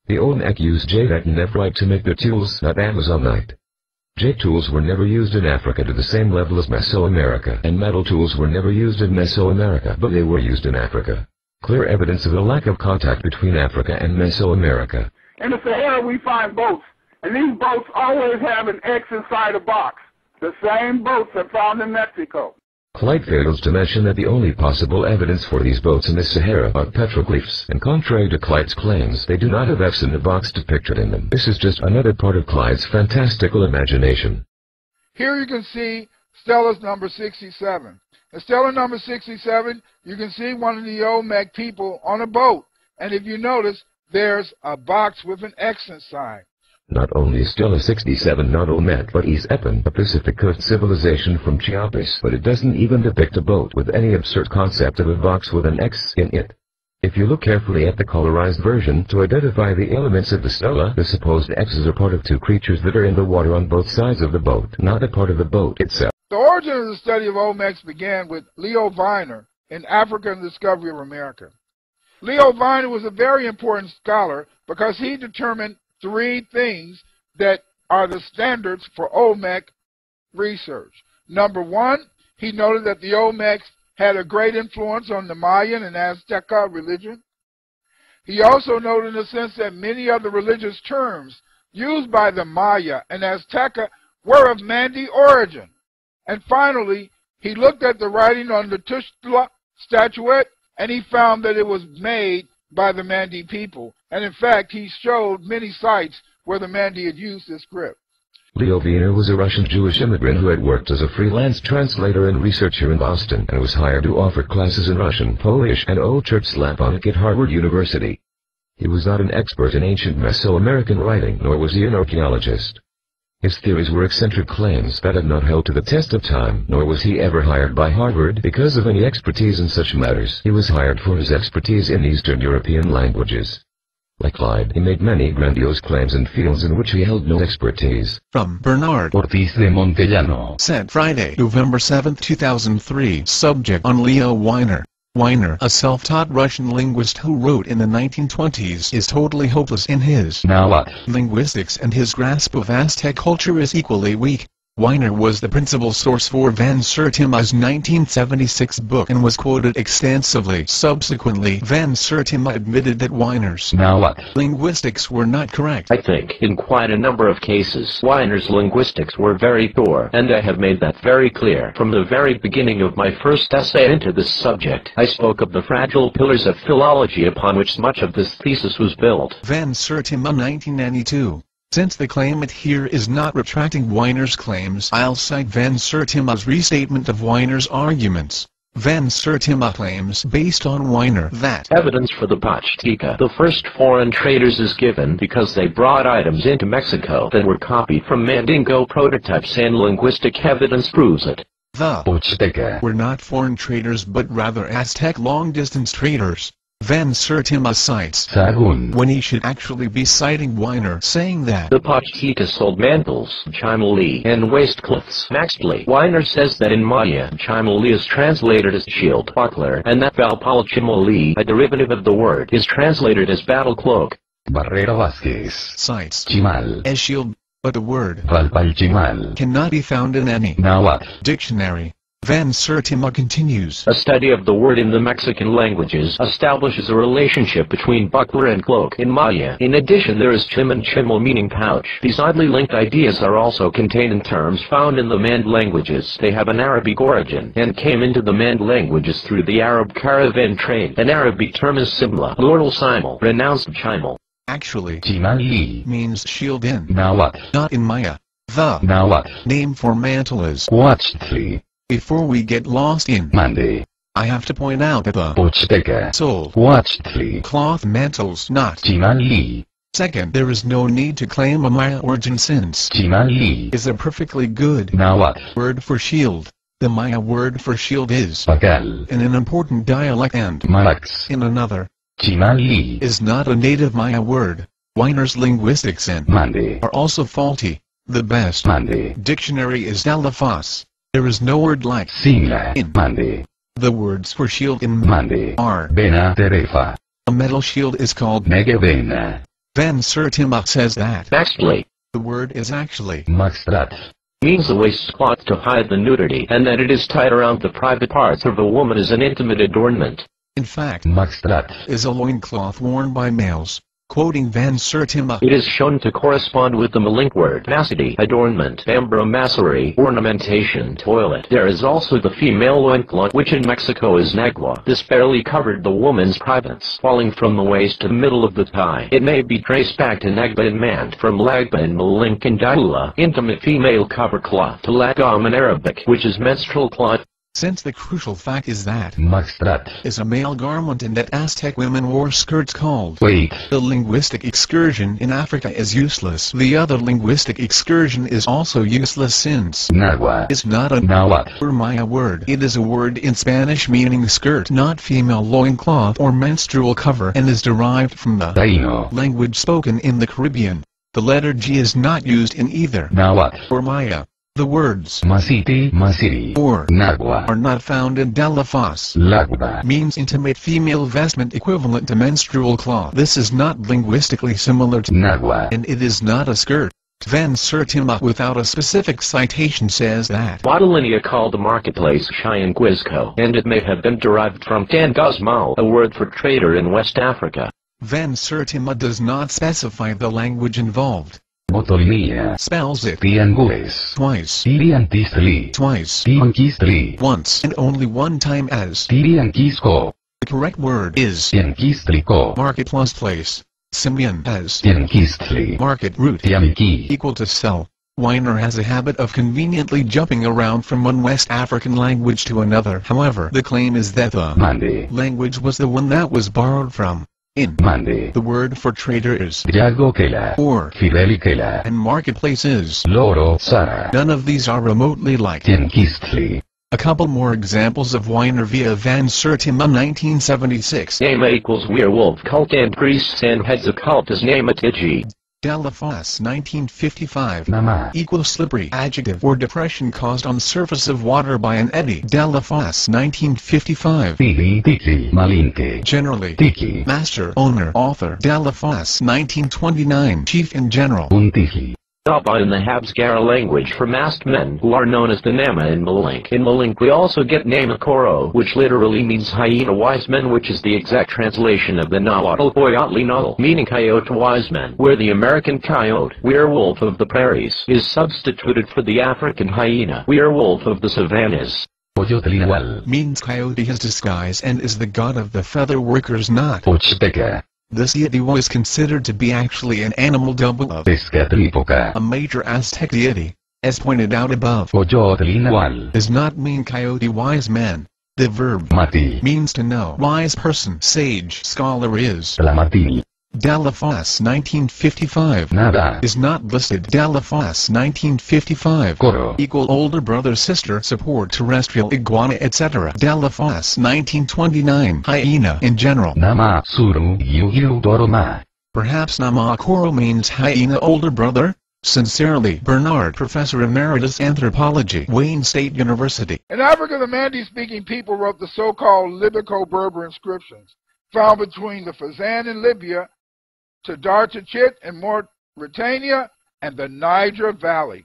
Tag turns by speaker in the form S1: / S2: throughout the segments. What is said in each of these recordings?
S1: The Olmec used jade and nephrite to make their tools, not Amazonite. Jade tools were never used in Africa to the same level as Mesoamerica, and metal tools were never used in Mesoamerica, but they were used in Africa. Clear evidence of the lack of contact between Africa and Mesoamerica.
S2: In the Sahara we find boats, and these boats always have an X inside a box. The same boats are found in Mexico.
S1: Clyde fails to mention that the only possible evidence for these boats in the Sahara are petroglyphs, and contrary to Clyde's claims, they do not have F's in the box depicted in them. This is just another part of Clyde's fantastical imagination.
S3: Here you can see Stella's number 67. In Stella number 67, you can see one of the Olmec people on a boat, and if you notice, there's a box with an X inside.
S1: Not only is Stella 67 not Olmec, but East Epen, a Pacific Coast civilization from Chiapas, but it doesn't even depict a boat with any absurd concept of a box with an X in it. If you look carefully at the colorized version to identify the elements of the stela, the supposed X's are part of two creatures that are in the water on both sides of the boat, not a part of the boat itself.
S3: The origin of the study of Olmecs began with Leo Viner in Africa and the Discovery of America. Leo Viner was a very important scholar because he determined three things that are the standards for Olmec research. Number one, he noted that the Olmecs had a great influence on the Mayan and Azteca religion. He also noted in the sense that many of the religious terms used by the Maya and Azteca were of Mande origin. And finally, he looked at the writing on the Tuxtla statuette, and he found that it was made by the Mande people. And in fact, he showed many sites where the Mande had used this script.
S1: Leo Wiener was a Russian Jewish immigrant who had worked as a freelance translator and researcher in Boston and was hired to offer classes in Russian, Polish, and Old Church Slavonic at Harvard University. He was not an expert in ancient Mesoamerican writing, nor was he an archaeologist. His theories were eccentric claims that had not held to the test of time, nor was he ever hired by Harvard because of any expertise in such matters. He was hired for his expertise in Eastern European languages. Like Clyde, he made many grandiose claims in fields in which he held no expertise.
S4: From Bernard
S5: Ortiz de Montellano.
S4: Sent Friday, November 7, 2003. Subject on Leo Wiener. Wiener, a self-taught Russian linguist who wrote in the 1920s, is totally hopeless in his linguistics, and his grasp of Aztec culture is equally weak. Wiener was the principal source for Van Sertima's 1976 book and was quoted extensively. Subsequently, Van Sertima admitted that Wiener's linguistics were not correct.
S6: I think, in quite a number of cases, Wiener's linguistics were very poor, and I have made that very clear. From the very beginning of my first essay into this subject, I spoke of the fragile pillars of philology upon which much of this thesis was built.
S4: Van Sertima 1992. Since the claimant here is not retracting Wiener's claims, I'll cite Van Sertima's restatement of Wiener's arguments. Van Sertima claims, based on Wiener, that
S6: evidence for the Pachtica, the first foreign traders, is given because they brought items into Mexico that were copied from Mandingo prototypes, and linguistic evidence proves it.
S4: The Pachtica were not foreign traders but rather Aztec long-distance traders. Van Sertima cites
S5: Sagun
S4: when he should actually be citing Wiener, saying that
S6: the Pachtica sold mantles, chimali, and waistcloths. Nextly, Wiener says that in Maya, chimali is translated as shield, buckler, and that valpalchimali, a derivative of the word, is translated as battle cloak.
S5: Barrera Vázquez
S4: cites
S5: chimal
S4: as shield, but the word
S5: valpalchimal
S4: cannot be found in any
S5: Nahuatl
S4: dictionary. Van Sertima continues.
S6: A study of the word in the Mexican languages establishes a relationship between buckler and cloak in Maya. In addition, there is chim and chimal, meaning pouch. These oddly linked ideas are also contained in terms found in the Mande languages. They have an Arabic origin and came into the Mande languages through the Arab caravan trade. An Arabic term is simla, plural simul, pronounced chimal.
S4: Actually,
S5: chimali
S4: means shield in
S5: Nahuatl,
S4: not in Maya. The
S5: Nahuatl
S4: name for mantle is
S5: Huachtli.
S4: Before we get lost in
S5: Mande,
S4: I have to point out that the
S5: Pachtica
S4: sold
S5: Huachtli
S4: cloth mantles, not
S5: chimali.
S4: Second, there is no need to claim a Maya origin since
S5: chimali
S4: is a perfectly good
S5: Nahuatl
S4: word for shield. The Maya word for shield is
S5: Pagal
S4: in an important dialect, and
S5: Marax
S4: in another.
S5: chimali
S4: Is not a native Maya word. Wiener's linguistics and
S5: Mande
S4: are also faulty. The best
S5: Mande
S4: dictionary is Alafas. There is no word like
S5: Singla
S4: in
S5: Mande.
S4: The words for shield in
S5: Mande
S4: are
S5: Vena terefa.
S4: a metal shield is called
S5: Megavena.
S4: Van Sertima says that
S6: Actually,
S4: the word is actually
S5: Maxtrat.
S6: means the waistcloth to hide the nudity, and that it is tied around the private parts of a woman as an intimate adornment.
S4: in fact
S5: Maxtrat.
S4: is a loincloth worn by males. Quoting Van Sertima,
S6: It is shown to correspond with the Malink word massity, adornment, ambromassary, ornamentation, toilet. There is also the female loincloth, which in Mexico is nagua. This barely covered the woman's privates, falling from the waist to the middle of the thigh. It may be traced back to Nagba in Mande, from Lagba in Malink and Daula, intimate female cover cloth, to Lagam in Arabic, which is menstrual cloth.
S4: since the crucial fact is that
S5: Maxtrat.
S4: is a male garment and that Aztec women wore skirts called.
S5: Wait.
S4: The linguistic excursion in Africa is useless. The other linguistic excursion is also useless since
S5: Nagua.
S4: is not a
S5: Nahuatl.
S4: or Maya word. It is a word in Spanish meaning skirt, not female loincloth or menstrual cover, and is derived from the
S5: Taino.
S4: language spoken in the Caribbean. The letter G is not used in either
S5: Nahuatl.
S4: or Maya. The words
S5: Masiti, Masiri.
S4: or
S5: Nagua.
S4: are not found in Delafos.
S5: Lagba.
S4: Means intimate female vestment equivalent to menstrual cloth. This is not linguistically similar to
S5: Nagua.
S4: and it is not a skirt. Van Sertima without a specific citation says that
S6: Guadalinia called the marketplace Xianguizco, and it may have been derived from Tangazmao, a word for trader in West Africa.
S4: Van Sertima does not specify the language involved.
S5: Botolia.
S4: Spells it
S5: Tiangues.
S4: twice,
S5: Tiriantistli.
S4: twice,
S5: Tianquistli.
S4: once, and only one time as.
S5: Tirianquisco.
S4: The correct word is
S5: Tianquistlico.
S4: market plus place. Simeon as
S5: Tianquistli.
S4: market root
S5: Tiamiki.
S4: equal to sell. Weiner has a habit of conveniently jumping around from one West African language to another. However, the claim is that the
S5: Mande.
S4: language was the one that was borrowed from. In
S5: Mande.
S4: the word for trader is
S5: Diago Kela.
S4: or,
S5: Fideli Kela.
S4: and marketplace is.
S5: Loro Sara.
S4: None of these are remotely like.
S5: Tianquistli.
S4: A couple more examples of Weiner via Van Sertima 1976.
S6: Nama equals werewolf cult and priests and heads of cult is Namatiji.
S4: Delafos 1955.
S5: Nama.
S4: Equals slippery adjective or depression caused on surface of water by an eddy. Delafos 1955.
S5: Tili. Tiki. Malinke.
S4: Generally.
S5: Tiki.
S4: Master, owner, author. Delafos 1929. Chief in general.
S5: Untiki.
S6: Daba in the Habsgara language for masked men, who are known as the Nama in Malink. In Malink we also get Namakoro, which literally means hyena wise men, which is the exact translation of the Nahuatl Coyotli Null, meaning coyote wise men, where the American coyote, werewolf of the prairies, is substituted for the African hyena, werewolf of the savannas.
S5: Poyotlinawal.
S4: Means coyote has disguise and is the god of the feather workers, not.
S5: Ochteca.
S4: This deity was considered to be actually an animal double of
S5: Tezcatlipoca.
S4: a major Aztec deity. As pointed out above,
S5: Poyotlinawal.
S4: does not mean coyote wise man. The verb
S5: Mati.
S4: means to know. Wise person, sage, scholar is.
S5: Tlamatini.
S4: Delafos 1955
S5: Nada.
S4: is not listed. Delafos 1955
S5: Coro.
S4: equal older brother sister support terrestrial iguana etc. Delafos 1929 hyena in general.
S5: Nama. Suru. Yuhiu Doroma.
S4: Perhaps Namakoro means hyena older brother? Sincerely, Bernard, Professor Emeritus Anthropology, Wayne State University.
S3: In Africa, the Mande-speaking people wrote the so-called Libico-Berber inscriptions, found between the Fezzan in Libya, Tadartachit in Mauritania, and the Niger Valley.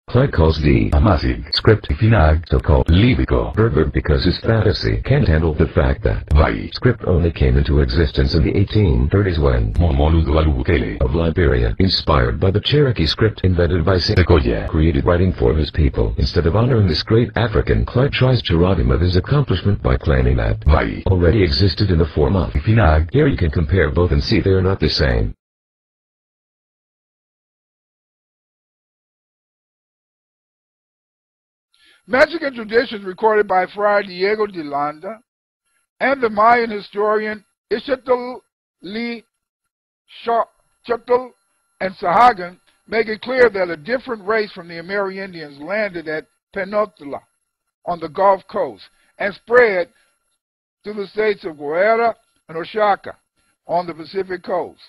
S1: Clyde calls the Amazigh script Finag so-called Libico Berber because his fantasy can't handle the fact that Vai script only came into existence in the 1830s when Momolugualukele of Liberia, inspired by the Cherokee script invented by Sequoia, created writing for his people. Instead of honoring this great African, Clyde tries to rob him of his accomplishment by claiming that Vai already existed in the form of Finag. Here you can compare both and see they are not the same.
S3: Mexican traditions recorded by Fray Diego de Landa and the Mayan historian Ixtacatl and Sahagan make it clear that a different race from the Amerindians landed at Penotla on the Gulf Coast and spread to the states of Guerrero and Oaxaca on the Pacific coast.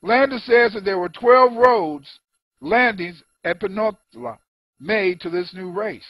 S3: Landa says that there were 12 roads landings at Penotla made to this new race.